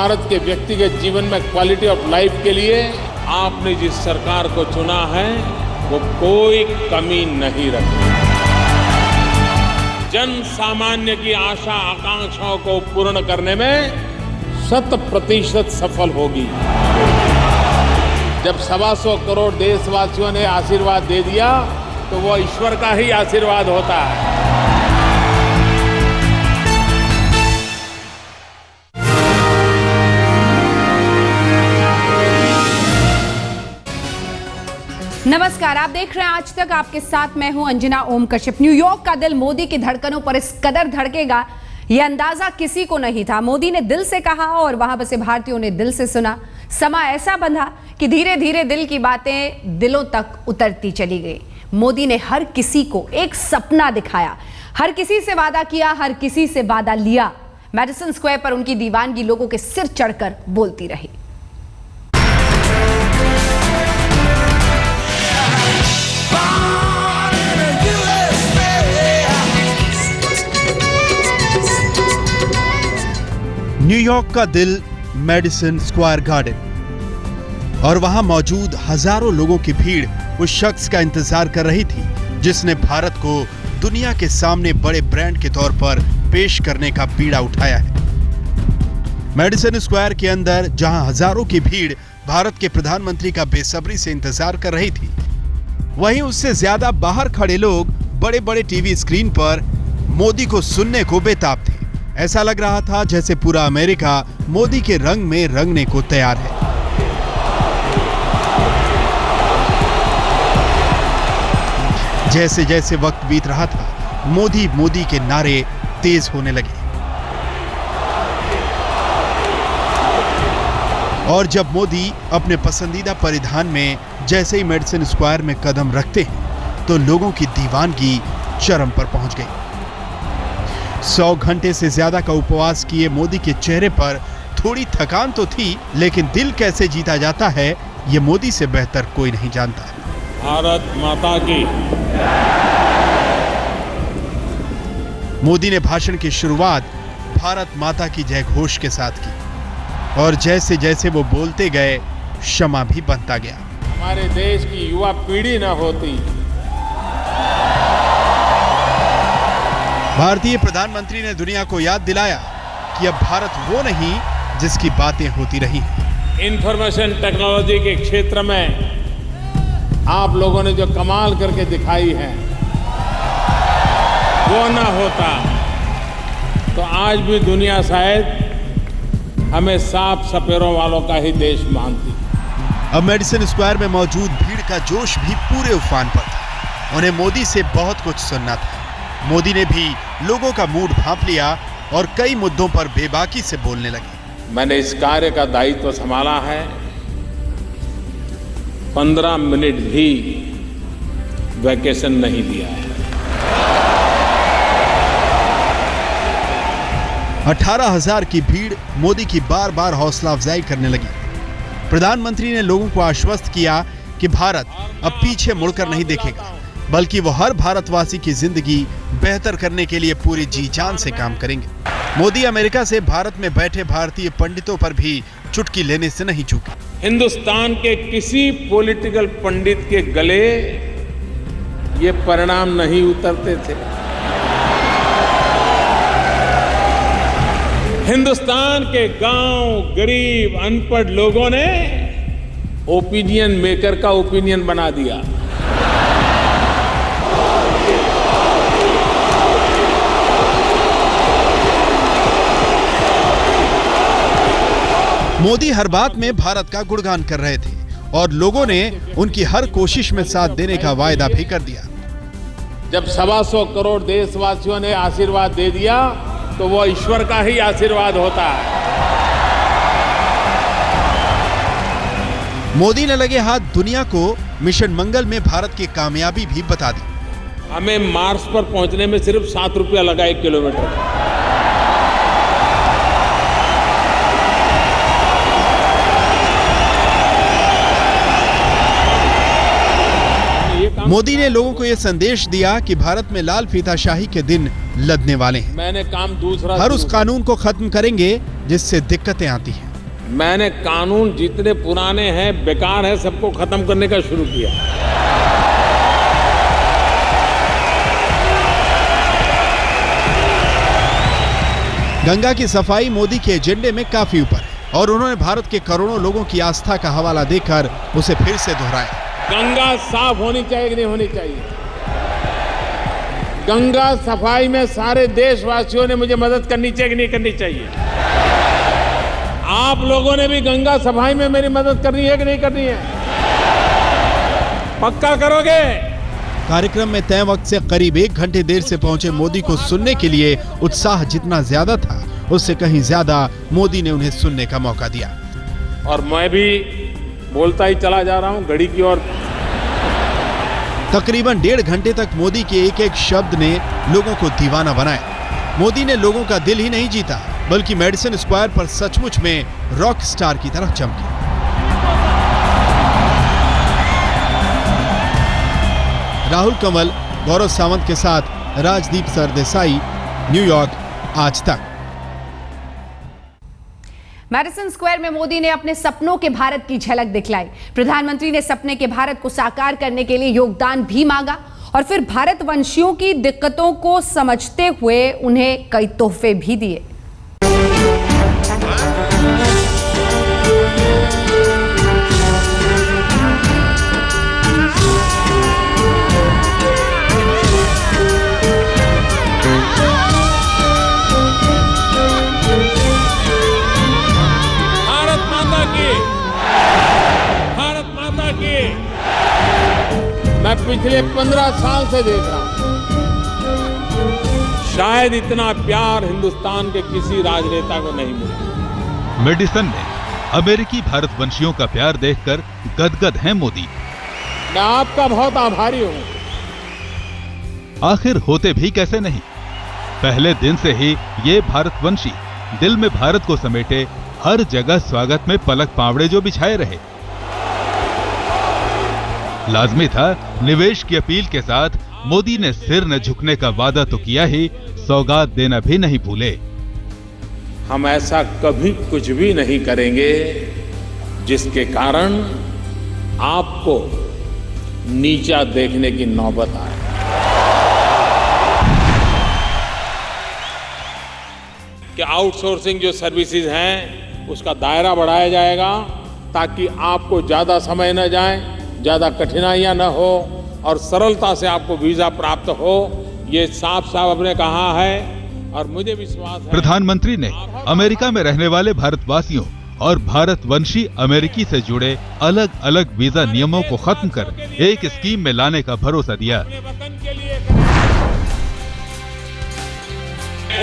भारत के व्यक्तिगत जीवन में क्वालिटी ऑफ लाइफ के लिए आपने जिस सरकार को चुना है वो कोई कमी नहीं रखी। जन सामान्य की आशा आकांक्षाओं को पूर्ण करने में 100% सफल होगी। जब 125 करोड़ देशवासियों ने आशीर्वाद दे दिया तो वो ईश्वर का ही आशीर्वाद होता है। नमस्कार, आप देख रहे हैं आज तक। आपके साथ मैं हूं अंजना ओम कश्यप। न्यूयॉर्क का दिल मोदी की धड़कनों पर इस कदर धड़केगा, यह अंदाजा किसी को नहीं था। मोदी ने दिल से कहा और वहां बसे भारतीयों ने दिल से सुना। समा ऐसा बंधा कि धीरे धीरे दिल की बातें दिलों तक उतरती चली गई। मोदी ने हर किसी को एक सपना दिखाया, हर किसी से वादा किया, हर किसी से वादा लिया। मैडिसन स्क्वायर पर उनकी दीवानगी लोगों के सिर चढ़कर बोलती रही। न्यूयॉर्क का दिल मेडिसन स्क्वायर गार्डन, और वहां मौजूद हजारों लोगों की भीड़ उस शख्स का इंतजार कर रही थी जिसने भारत को दुनिया के सामने बड़े ब्रांड के तौर पर पेश करने का बीड़ा उठाया है। मेडिसन स्क्वायर के अंदर जहां हजारों की भीड़ भारत के प्रधानमंत्री का बेसब्री से इंतजार कर रही थी, वहीं उससे ज्यादा बाहर खड़े लोग बड़े बड़े टीवी स्क्रीन पर मोदी को सुनने को बेताब थे। ऐसा लग रहा था जैसे पूरा अमेरिका मोदी के रंग में रंगने को तैयार है। जैसे जैसे वक्त बीत रहा था, मोदी मोदी के नारे तेज होने लगे। और जब मोदी अपने पसंदीदा परिधान में जैसे ही मेडिसन स्क्वायर में कदम रखते हैं तो लोगों की दीवानगी चरम पर पहुंच गई। 100 घंटे से ज्यादा का उपवास किए मोदी के चेहरे पर थोड़ी थकान तो थी, लेकिन दिल कैसे जीता जाता है ये मोदी से बेहतर कोई नहीं जानता। भारत माता की। मोदी ने भाषण की शुरुआत भारत माता की जय घोष के साथ की, और जैसे जैसे वो बोलते गए क्षमा भी बनता गया। हमारे देश की युवा पीढ़ी न होती। भारतीय प्रधानमंत्री ने दुनिया को याद दिलाया कि अब भारत वो नहीं जिसकी बातें होती रही। इंफॉर्मेशन टेक्नोलॉजी के क्षेत्र में आप लोगों ने जो कमाल करके दिखाई है वो ना होता तो आज भी दुनिया शायद हमें साफ सपेरों वालों का ही देश मानती। अब मेडिसन स्क्वायर में मौजूद भीड़ का जोश भी पूरे उफान पर था। उन्हें मोदी से बहुत कुछ सुनना था। मोदी ने भी लोगों का मूड भांप लिया और कई मुद्दों पर बेबाकी से बोलने लगे। मैंने इस कार्य का दायित्व संभाला है। 15 मिनट भी वैकेशन नहीं दिया है। 18,000 की भीड़ मोदी की बार बार हौसला अफजाई करने लगी। प्रधानमंत्री ने लोगों को आश्वस्त किया कि भारत अब पीछे मुड़कर नहीं देखेगा, बल्कि वो हर भारतवासी की जिंदगी बेहतर करने के लिए पूरी जी जान से काम करेंगे। मोदी अमेरिका से भारत में बैठे भारतीय पंडितों पर भी चुटकी लेने से नहीं चूके। हिंदुस्तान के किसी पॉलिटिकल पंडित के गले ये परिणाम नहीं उतरते थे। हिंदुस्तान के गांव, गरीब, अनपढ़ लोगों ने ओपिनियन मेकर का ओपिनियन बना दिया। मोदी हर बात में भारत का गुणगान कर रहे थे और लोगों ने उनकी हर कोशिश में साथ देने का वायदा भी कर दिया। जब 125 करोड़ देशवासियों ने आशीर्वाद दे दिया तो वो ईश्वर का ही आशीर्वाद होता है। मोदी ने लगे हाथ दुनिया को मिशन मंगल में भारत की कामयाबी भी बता दी। हमें मार्स पर पहुंचने में सिर्फ 7 रुपया लगा 1 किलोमीटर। मोदी ने लोगों को यह संदेश दिया कि भारत में लाल फीताशाही के दिन लदने वाले हैं। मैंने काम दूसरा हर उस कानून को खत्म करेंगे जिससे दिक्कतें आती हैं। मैंने कानून जितने पुराने हैं बेकार है सबको खत्म करने का शुरू किया। गंगा की सफाई मोदी के एजेंडे में काफी ऊपर है और उन्होंने भारत के करोड़ों लोगों की आस्था का हवाला देकर उसे फिर से दोहराया। गंगा साफ होनी चाहिए कि नहीं होनी चाहिए? गंगा सफाई में सारे देशवासियों ने मुझे मदद करनी चाहिए कि नहीं करनी चाहिए? आप लोगों ने भी गंगा सफाई में मेरी मदद करनी है कि नहीं करनी है? पक्का करोगे? कार्यक्रम में तय वक्त से करीब 1 घंटे देर से पहुंचे मोदी को सुनने के लिए उत्साह जितना ज्यादा था उससे कहीं ज्यादा मोदी ने उन्हें सुनने का मौका दिया। और मैं भी बोलता ही चला जा रहा हूं घड़ी की ओर। तकरीबन 1.5 घंटे तक मोदी के एक एक शब्द ने लोगों को दीवाना बनाया। मोदी ने लोगों का दिल ही नहीं जीता बल्कि मेडिसन स्क्वायर पर सचमुच में रॉक स्टार की तरह चमके। राहुल कंवल, गौरव सावंत के साथ राजदीप सरदेसाई, न्यूयॉर्क, आज तक। मैडिसन स्क्वायर में मोदी ने अपने सपनों के भारत की झलक दिखलाई। प्रधानमंत्री ने सपने के भारत को साकार करने के लिए योगदान भी मांगा और फिर भारतवंशियों की दिक्कतों को समझते हुए उन्हें कई तोहफे भी दिए। मैं पिछले 15 साल से देख रहा हूं, शायद इतना प्यार हिंदुस्तान के किसी राजनेता को नहीं मिला। मेडिसन ने अमेरिकी भारतवंशियों का प्यार देखकर गदगद हैं मोदी। मैं आपका बहुत आभारी हूं। आखिर होते भी कैसे नहीं, पहले दिन से ही ये भारतवंशी दिल में भारत को समेटे हर जगह स्वागत में पलक पावड़े जो बिछाए रहे। लाजमी था निवेश की अपील के साथ मोदी ने सिर न झुकने का वादा तो किया ही, सौगात देना भी नहीं भूले। हम ऐसा कभी कुछ भी नहीं करेंगे जिसके कारण आपको नीचा देखने की नौबत आए। कि आउटसोर्सिंग जो सर्विसेज हैं उसका दायरा बढ़ाया जाएगा ताकि आपको ज्यादा समय न जाए, ज्यादा कठिनाइयां न हो और सरलता से आपको वीजा प्राप्त हो। ये साफ साफ आपने कहा है और मुझे विश्वास है। प्रधानमंत्री ने अमेरिका में रहने वाले भारतवासियों और भारतवंशी अमेरिकी से जुड़े अलग अलग वीजा नियमों को खत्म कर एक स्कीम में लाने का भरोसा दिया।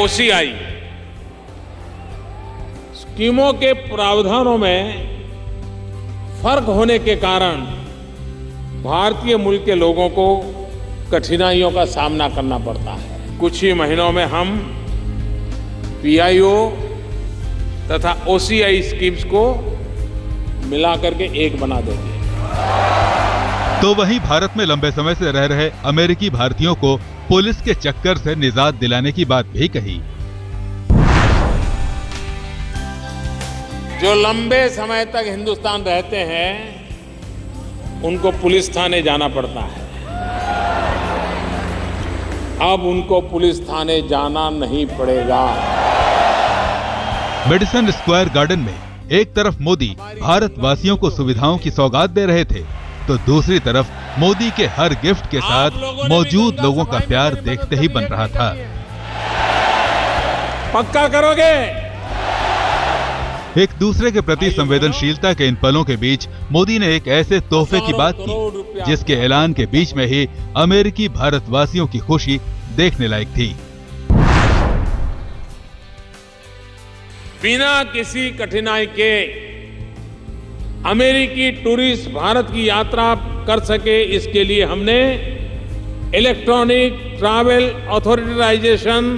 OCI स्कीमों के प्रावधानों में फर्क होने के कारण भारतीय मूल के लोगों को कठिनाइयों का सामना करना पड़ता है। कुछ ही महीनों में हम PIO तथा OCI स्कीम्स को मिलाकर के एक बना देंगे। तो वहीं भारत में लंबे समय से रह रहे अमेरिकी भारतीयों को पुलिस के चक्कर से निजात दिलाने की बात भी कही। जो लंबे समय तक हिंदुस्तान रहते हैं उनको पुलिस थाने जाना पड़ता है, अब उनको पुलिस थाने जाना नहीं पड़ेगा। मेडिसन स्क्वायर गार्डन में एक तरफ मोदी भारतवासियों को सुविधाओं की सौगात दे रहे थे तो दूसरी तरफ मोदी के हर गिफ्ट के साथ मौजूद लोगों का प्यार देखते ही बन रहा था। पक्का करोगे? एक दूसरे के प्रति संवेदनशीलता के इन पलों के बीच मोदी ने एक ऐसे तोहफे की बात की जिसके ऐलान के बीच में ही अमेरिकी भारतवासियों की खुशी देखने लायक थी। बिना किसी कठिनाई के अमेरिकी टूरिस्ट भारत की यात्रा कर सके, इसके लिए हमने इलेक्ट्रॉनिक ट्रैवल ऑथराइजेशन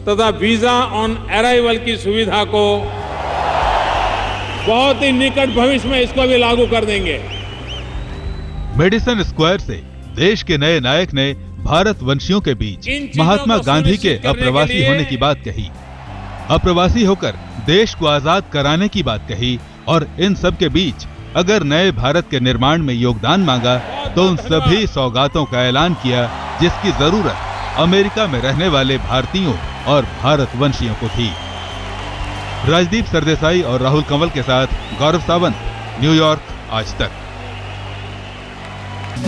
तथा वीजा ऑन अराइवल की सुविधा को बहुत ही निकट भविष्य में इसको भी लागू कर देंगे। मेडिसन स्क्वायर से देश के नए नायक ने भारतवंशियों के बीच महात्मा गांधी के अप्रवासी होने की बात कही। अप्रवासी होकर देश को आजाद कराने की बात कही और इन सब के बीच अगर नए भारत के निर्माण में योगदान मांगा तो उन सभी सौगातों का ऐलान किया जिसकी जरूरत अमेरिका में रहने वाले भारतीयों और भारतवंशियों को थी। राजदीप सरदेसाई और राहुल कंवल के साथ गौरव सावंत, न्यूयॉर्क, आज तक।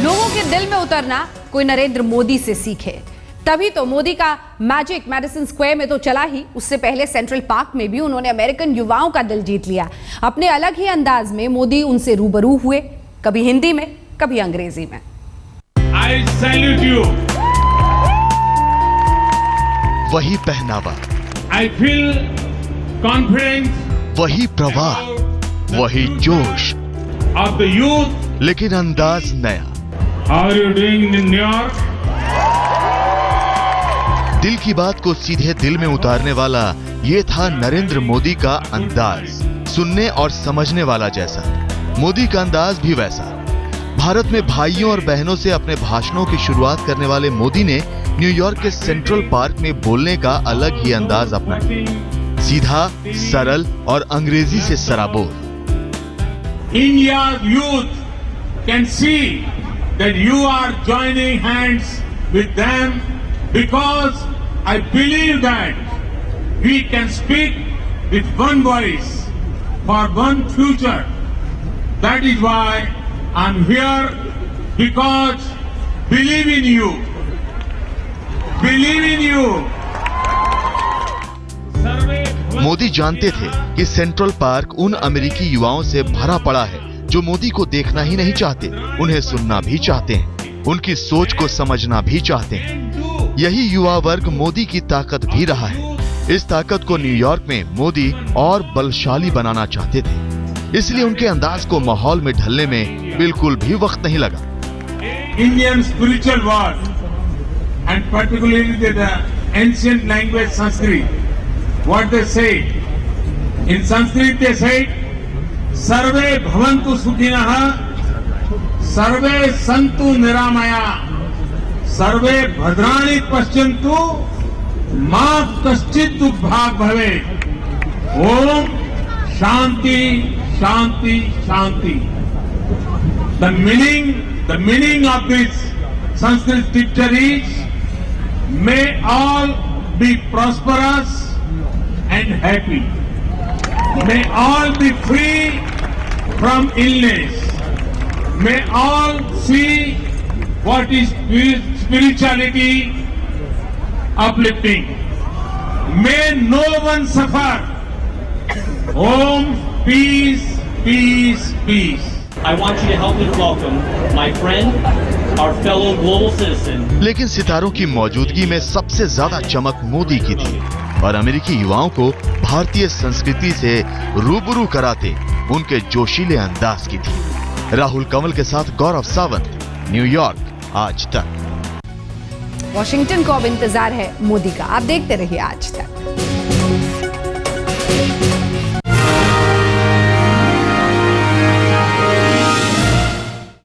लोगों के दिल में उतरना कोई नरेंद्र मोदी से सीखे, तभी तो मोदी का मैजिक मेडिसिन स्क्वायर में तो चला ही, उससे पहले सेंट्रल पार्क में भी उन्होंने अमेरिकन युवाओं का दिल जीत लिया। अपने अलग ही अंदाज में मोदी उनसे रूबरू हुए, कभी हिंदी में कभी अंग्रेजी में। I salute you. वही पहनावा, I feel confidence वही प्रवाह, वही जोश, of the youth. लेकिन अंदाज नया। How are you doing in New York? दिल की बात को सीधे दिल में उतारने वाला ये था नरेंद्र मोदी का अंदाज, सुनने और समझने वाला जैसा। मोदी का अंदाज भी वैसा। भारत में भाइयों और बहनों से अपने भाषणों की शुरुआत करने वाले मोदी ने न्यूयॉर्क के सेंट्रल पार्क में बोलने का अलग ही अंदाज अपनाया, सीधा, सरल और अंग्रेजी से सराबोर। India's youth can see that you are joining hands with them because I believe that we can speak with one voice for one future. That is why I'm here, because believe in you. Believe in you. Modi जानते थे कि central park उन अमेरिकी युवाओं से भरा पड़ा है जो मोदी को देखना ही नहीं चाहते, उन्हें सुनना भी चाहते हैं, उनकी सोच को समझना भी चाहते हैं। यही युवा वर्ग मोदी की ताकत भी रहा है। इस ताकत को न्यूयॉर्क में मोदी और बलशाली बनाना चाहते थे, इसलिए उनके अंदाज को माहौल में ढलने में बिल्कुल भी वक्त नहीं लगा। Indian spiritual world and particularly the ancient language Sanskrit, what they say in Sanskrit, they say sarve bhavantu sukhinah, sarve santu niramaya, sarve bhadrani paschyantu, ma kaschit dukbhag bhave. Om shanti shanti shanti. The meaning of this Sanskrit scripture is, may all be prosperous and happy. May all be free from illness. May all see what is spirituality uplifting. May no one suffer. Om, peace, peace, peace. I want you to help me welcome my friend, our fellow global citizen. लेकिन सितारों की मौजूदगी में सबसे ज्यादा चमक मोदी की थी और अमेरिकी युवाओं को भारतीय संस्कृति से रूबरू कराते उनके जोशीले अंदाज की थी। राहुल कंवल के साथ गौरव सावंत, न्यूयॉर्क, आज तक। वॉशिंगटन को अब इंतजार है मोदी का। आप देखते रहिए आज तक।